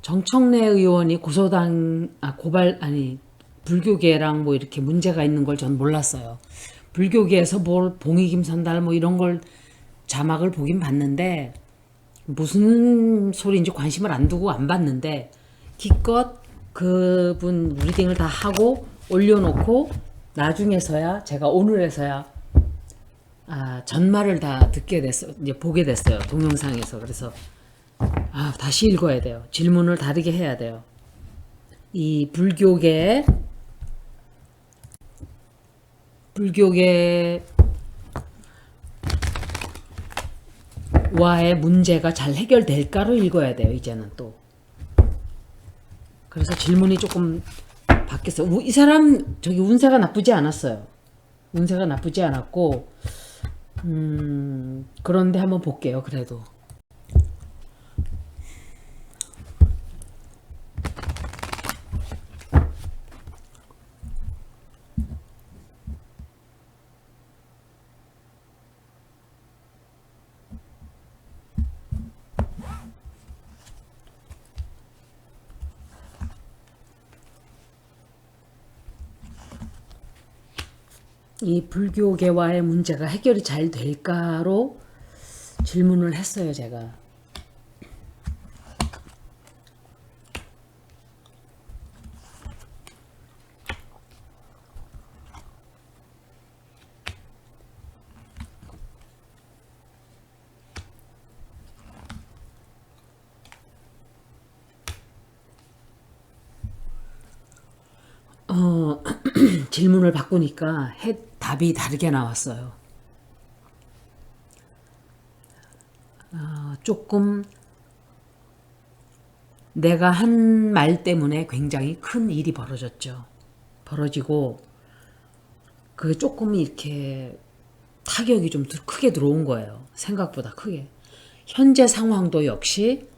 정청래 의원이 불교계랑 뭐 이렇게 문제가 있는 걸 전 몰랐어요. 불교계에서 뭘 봉익임 선달 뭐 이런 걸 자막을 보긴 봤는데 무슨 소리인지 관심을 안 두고 안 봤는데 기껏 그분 리딩을 다 하고 올려놓고 나중에서야 제가 오늘에서야 전말을 다 듣게 됐어 이제 보게 됐어요 동영상에서. 그래서 다시 읽어야 돼요. 질문을 다르게 해야 돼요. 이 불교계와의 문제가 잘 해결될까로 읽어야 돼요. 이제는 또. 그래서 질문이 조금 바뀌었어요. 이 사람 저기 운세가 나쁘지 않았어요. 운세가 나쁘지 않았고 그런데 한번 볼게요. 그래도. 이 불교계와의 문제가 해결이 잘 될까로 질문을 했어요, 제가. 질문을 바꾸니까 답이 다르게 나왔어요. 조금 내가 한 말 때문에 굉장히 큰 일이 벌어지고 그게 조금 이렇게 타격이 좀 크게 들어온 거예요. 생각보다 크게. 현재 상황도 역시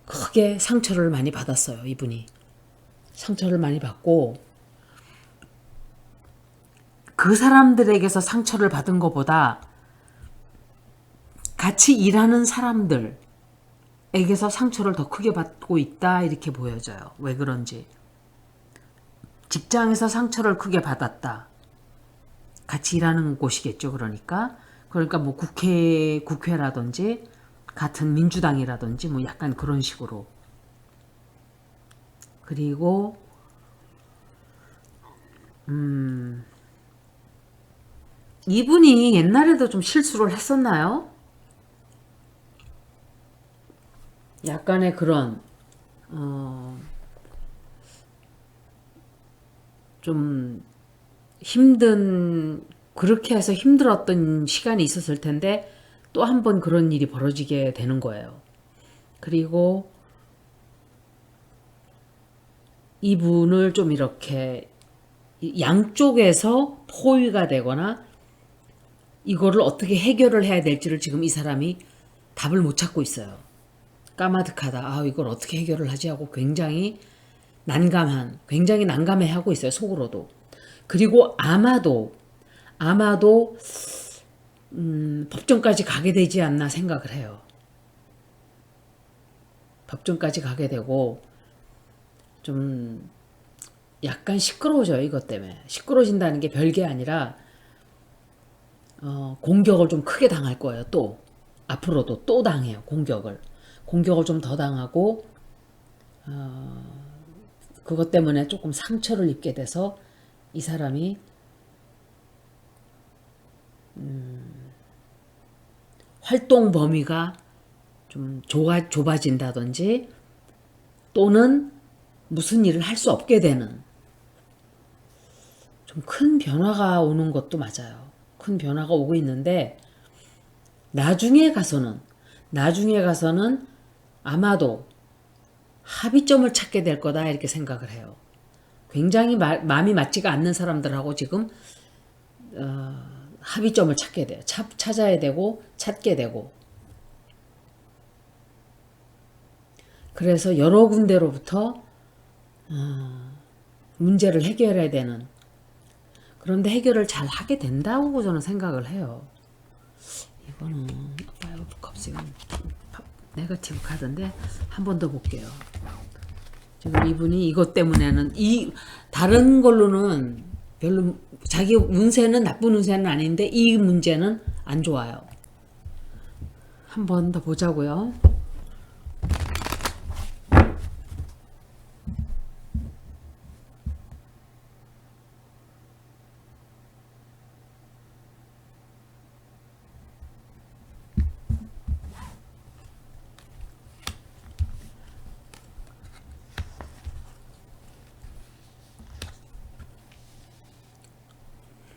크게 상처를 많이 받았어요. 이분이. 상처를 많이 받고 그 사람들에게서 상처를 받은 것보다 같이 일하는 사람들에게서 상처를 더 크게 받고 있다 이렇게 보여져요. 왜 그런지. 직장에서 상처를 크게 받았다. 같이 일하는 곳이겠죠. 그러니까 뭐 국회라든지 같은 민주당이라든지 뭐 약간 그런 식으로. 그리고 이분이 옛날에도 좀 실수를 했었나요? 약간의 그런 좀 그렇게 해서 힘들었던 시간이 있었을 텐데 또 한 번 그런 일이 벌어지게 되는 거예요. 그리고 이분을 좀 이렇게 양쪽에서 포위가 되거나 이거를 어떻게 해결을 해야 될지를 지금 이 사람이 답을 못 찾고 있어요. 까마득하다. 이걸 어떻게 해결을 하지 하고 굉장히 난감해하고 있어요. 속으로도. 그리고 아마도 법정까지 가게 되지 않나 생각을 해요. 법정까지 가게 되고 좀 약간 시끄러워져요. 이것 때문에. 시끄러워진다는 게 별게 아니라 공격을 좀 크게 당할 거예요. 또 앞으로도 또 당해요. 공격을 좀 더 당하고 그것 때문에 조금 상처를 입게 돼서 이 사람이 활동 범위가 좀 좁아진다든지 또는 무슨 일을 할 수 없게 되는 좀 큰 변화가 오는 것도 맞아요. 큰 변화가 오고 있는데 나중에 가서는 아마도 합의점을 찾게 될 거다 이렇게 생각을 해요. 굉장히 마음이 맞지가 않는 사람들하고 지금 합의점을 찾게 돼요. 찾아야 되고 찾게 되고. 그래서 여러 군데로부터 문제를 해결해야 되는. 그런데 해결을 잘 하게 된다고 저는 생각을 해요. 이거는 파이브 오브 컵스는 네거티브 카드인데 한 번 더 볼게요. 지금 이분이 이것 때문에는 다른 걸로는 별로 자기 운세는 나쁜 운세는 아닌데 이 문제는 안 좋아요. 한 번 더 보자고요.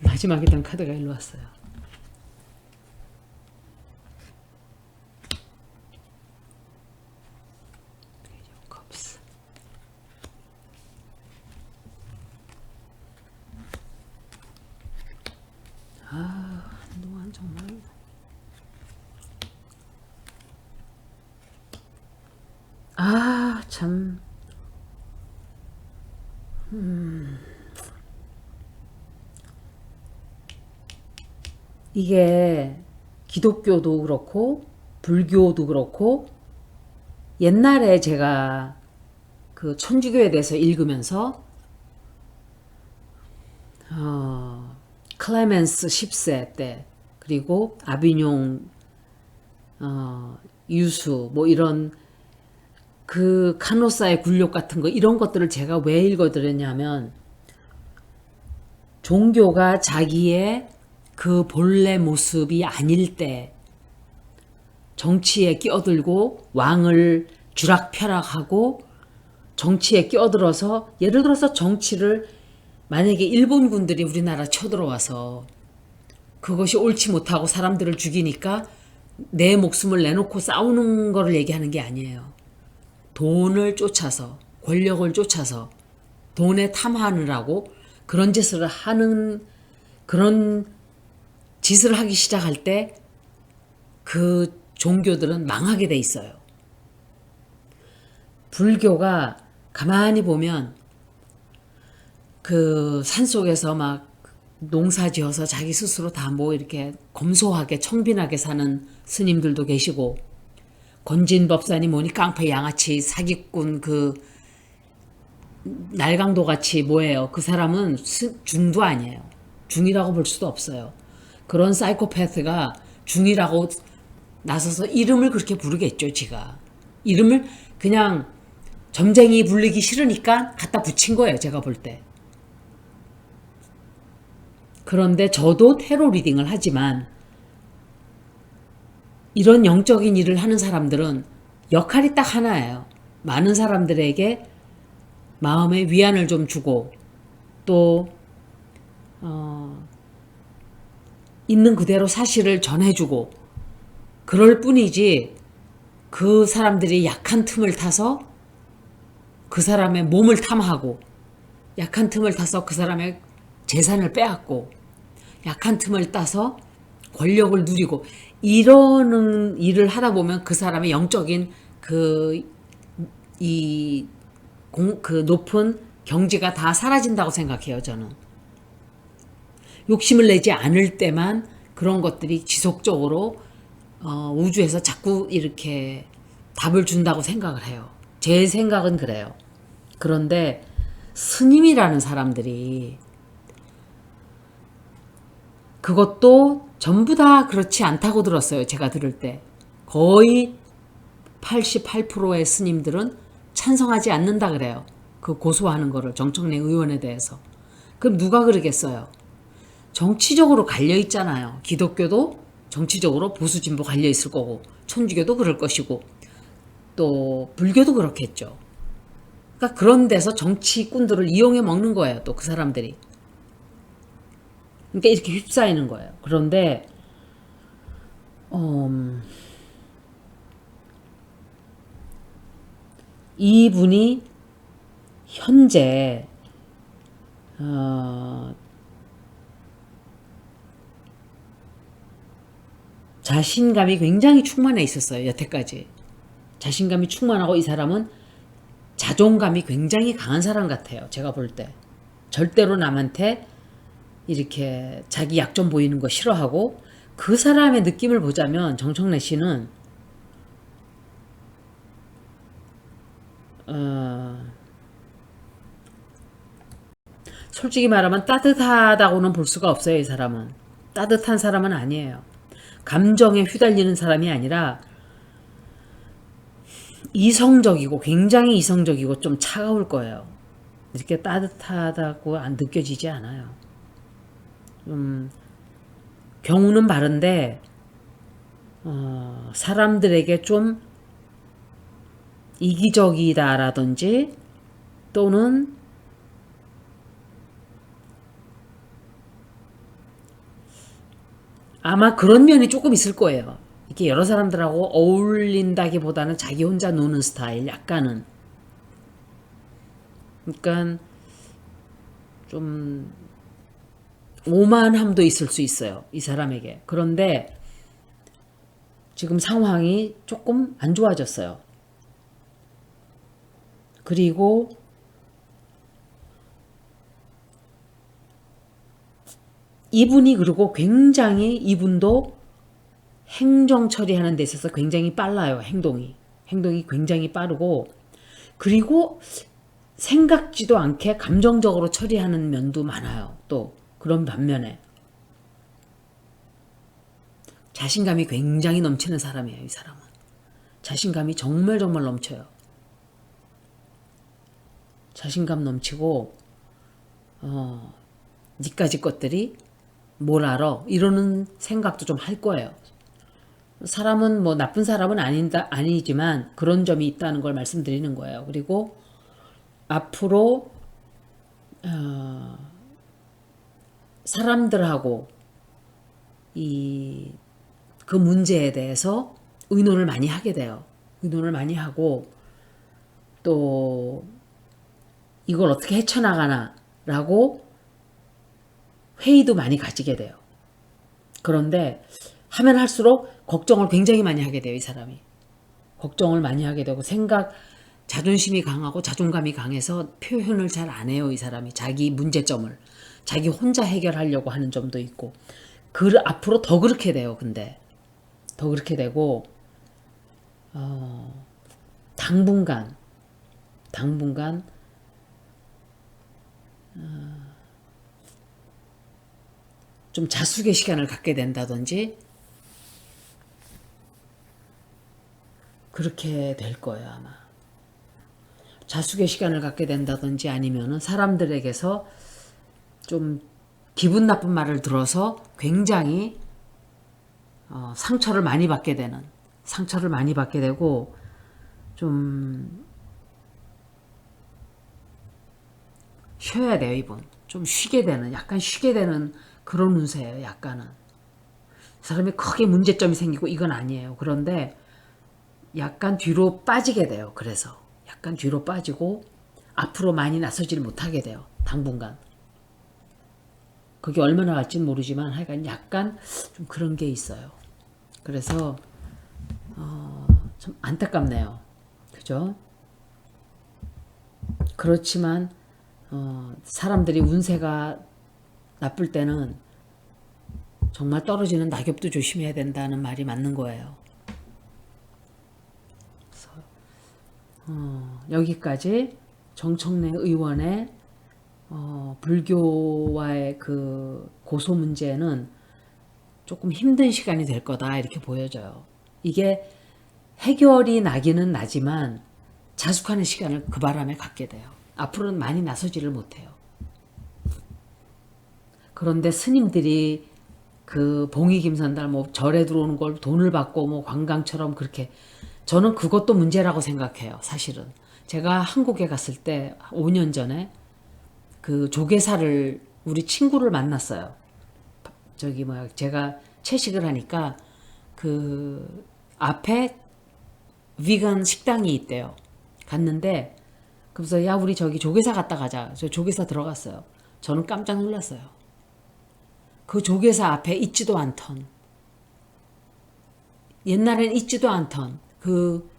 마지막에 단 카드가 일로 왔어요. 컵스. 한동안 정말 참. 이게 기독교도 그렇고 불교도 그렇고 옛날에 제가 그 천주교에 대해서 읽으면서 클레멘스 10세 때 그리고 아비뇽 유수 뭐 이런 그 카노사의 굴욕 같은 거 이런 것들을 제가 왜 읽어드렸냐면 종교가 자기의 그 본래 모습이 아닐 때 정치에 끼어들고 왕을 쥐락펴락하고 정치에 끼어들어서 예를 들어서 정치를 만약에 일본군들이 우리나라 쳐들어와서 그것이 옳지 못하고 사람들을 죽이니까 내 목숨을 내놓고 싸우는 거를 얘기하는 게 아니에요. 돈을 쫓아서 권력을 쫓아서 돈에 탐하느라고 그런 짓을 하는 그런 짓을 하기 시작할 때 그 종교들은 망하게 돼 있어요. 불교가 가만히 보면 그 산속에서 막 농사 지어서 자기 스스로 다 뭐 이렇게 검소하게 청빈하게 사는 스님들도 계시고 건진법사니 뭐니 깡패 양아치 사기꾼 그 날강도 같이 뭐예요. 그 사람은 중도 아니에요. 중이라고 볼 수도 없어요. 그런 사이코패스가 중이라고 나서서 이름을 그렇게 부르겠죠, 지가. 이름을 그냥 점쟁이 불리기 싫으니까 갖다 붙인 거예요, 제가 볼 때. 그런데 저도 테러 리딩을 하지만 이런 영적인 일을 하는 사람들은 역할이 딱 하나예요. 많은 사람들에게 마음의 위안을 좀 주고 또 있는 그대로 사실을 전해주고 그럴 뿐이지 그 사람들이 약한 틈을 타서 그 사람의 몸을 탐하고 약한 틈을 타서 그 사람의 재산을 빼앗고 약한 틈을 따서 권력을 누리고 이러는 일을 하다 보면 그 사람의 영적인 그 높은 경지가 다 사라진다고 생각해요, 저는. 욕심을 내지 않을 때만 그런 것들이 지속적으로 우주에서 자꾸 이렇게 답을 준다고 생각을 해요. 제 생각은 그래요. 그런데 스님이라는 사람들이 그것도 전부 다 그렇지 않다고 들었어요. 제가 들을 때. 거의 88%의 스님들은 찬성하지 않는다 그래요. 그 고소하는 거를 정청래 의원에 대해서. 그럼 누가 그러겠어요? 정치적으로 갈려 있잖아요. 기독교도 정치적으로 보수 진보 갈려 있을 거고 천주교도 그럴 것이고 또 불교도 그렇겠죠. 그러니까 그런 데서 정치꾼들을 이용해 먹는 거예요. 또 그 사람들이. 그러니까 이렇게 휩싸이는 거예요. 그런데 이분이 현재 자신감이 굉장히 충만해 있었어요. 여태까지. 자신감이 충만하고 이 사람은 자존감이 굉장히 강한 사람 같아요. 제가 볼 때. 절대로 남한테 이렇게 자기 약점 보이는 거 싫어하고 그 사람의 느낌을 보자면 정청래 씨는 어, 솔직히 말하면 따뜻하다고는 볼 수가 없어요. 이 사람은 따뜻한 사람은 아니에요. 감정에 휘달리는 사람이 아니라 이성적이고 굉장히 이성적이고 좀 차가울 거예요. 이렇게 따뜻하다고 안 느껴지지 않아요. 경우는 바른데 사람들에게 좀 이기적이다라든지 또는 아마 그런 면이 조금 있을 거예요. 이렇게 여러 사람들하고 어울린다기보다는 자기 혼자 노는 스타일 약간은. 그러니까 좀 오만함도 있을 수 있어요. 이 사람에게. 그런데 지금 상황이 조금 안 좋아졌어요. 그리고 이분이 그리고 굉장히 이분도 행정 처리하는 데 있어서 굉장히 빨라요. 행동이 굉장히 빠르고 그리고 생각지도 않게 감정적으로 처리하는 면도 많아요. 또 그런 반면에 자신감이 굉장히 넘치는 사람이에요. 이 사람은 자신감이 정말 정말 넘쳐요. 자신감 넘치고 니까지 것들이 뭘 알아 이러는 생각도 좀 할 거예요. 사람은 뭐 나쁜 사람은 아니지만 그런 점이 있다는 걸 말씀드리는 거예요. 그리고 앞으로 사람들하고 그 문제에 대해서 의논을 많이 하게 돼요. 의논을 많이 하고 또 이걸 어떻게 헤쳐나가나라고 회의도 많이 가지게 돼요. 그런데 하면 할수록 걱정을 굉장히 많이 하게 돼요. 이 사람이. 걱정을 많이 하게 되고 자존심이 강하고 자존감이 강해서 표현을 잘 안 해요. 이 사람이. 자기 문제점을. 자기 혼자 해결하려고 하는 점도 있고. 앞으로 더 그렇게 돼요. 근데. 더 그렇게 되고 당분간 좀 자숙의 시간을 갖게 된다든지 그렇게 될 거예요. 아마. 자숙의 시간을 갖게 된다든지 아니면은 사람들에게서 좀 기분 나쁜 말을 들어서 굉장히 상처를 많이 받게 되고 좀 쉬어야 돼요. 이분 좀 약간 쉬게 되는 그런 운세예요. 약간은 사람이 크게 문제점이 생기고 이건 아니에요. 그런데 약간 뒤로 빠지게 돼요. 그래서 약간 뒤로 빠지고 앞으로 많이 나서지를 못하게 돼요. 당분간. 그게 얼마나 갈지는 모르지만 하여간 약간 좀 그런 게 있어요. 그래서 좀 안타깝네요. 그죠? 그렇지만 사람들이 운세가 나쁠 때는 정말 떨어지는 낙엽도 조심해야 된다는 말이 맞는 거예요. 그래서 여기까지 정청래 의원의 불교와의 그 고소 문제는 조금 힘든 시간이 될 거다 이렇게 보여져요. 이게 해결이 나기는 나지만 자숙하는 시간을 그 바람에 갖게 돼요. 앞으로는 많이 나서지를 못해요. 그런데 스님들이 그 봉이김선달 뭐 절에 들어오는 걸 돈을 받고 뭐 관광처럼 그렇게 저는 그것도 문제라고 생각해요. 사실은 제가 한국에 갔을 때 5년 전에 그 조계사를 우리 친구를 만났어요. 저기 뭐야 제가 채식을 하니까 그 앞에 비건 식당이 있대요. 갔는데 그래서 야 우리 저기 조계사 갔다 가자. 저 조계사 들어갔어요. 저는 깜짝 놀랐어요. 그 조계사 앞에 있지도 않던 옛날엔 있지도 않던 그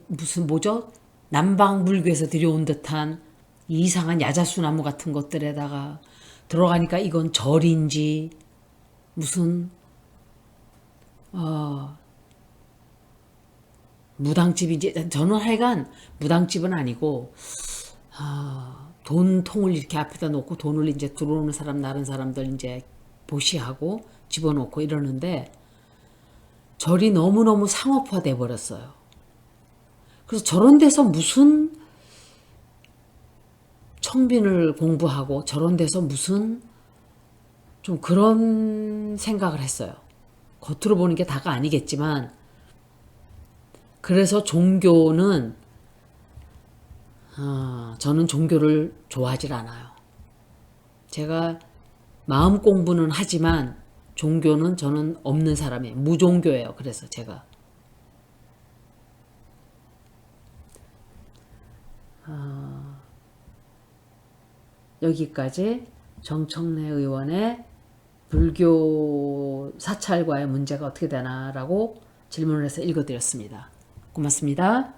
무슨 뭐죠? 남방불교에서 들여온 듯한 이상한 야자수나무 같은 것들에다가 들어가니까 이건 절인지 무슨 무당집이지. 저는 하여간 무당집은 아니고 돈통을 이렇게 앞에다 놓고 돈을 이제 들어오는 사람 나른 사람들 이제 보시하고 집어넣고 이러는데 절이 너무너무 상업화돼 버렸어요. 그래서 저런 데서 무슨 청빈을 공부하고 저런 데서 무슨 좀 그런 생각을 했어요. 겉으로 보는 게 다가 아니겠지만 그래서 종교는 저는 종교를 좋아하질 않아요. 제가 마음 공부는 하지만 종교는 저는 없는 사람이에요. 무종교예요. 그래서 제가 여기까지 정청래 의원의 불교 사찰과의 문제가 어떻게 되나라고 질문을 해서 읽어드렸습니다. 고맙습니다.